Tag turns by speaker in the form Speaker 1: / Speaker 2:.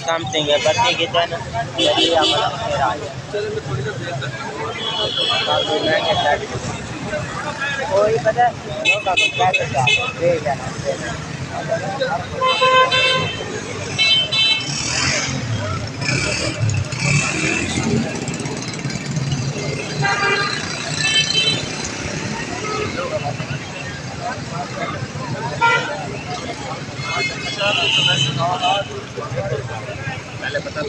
Speaker 1: something है बत्ती की दिन यदि हमारा मेरा आया काफ़ी महंगे सेट कोई पता लोग आपको कैसे दे जाना पहले पता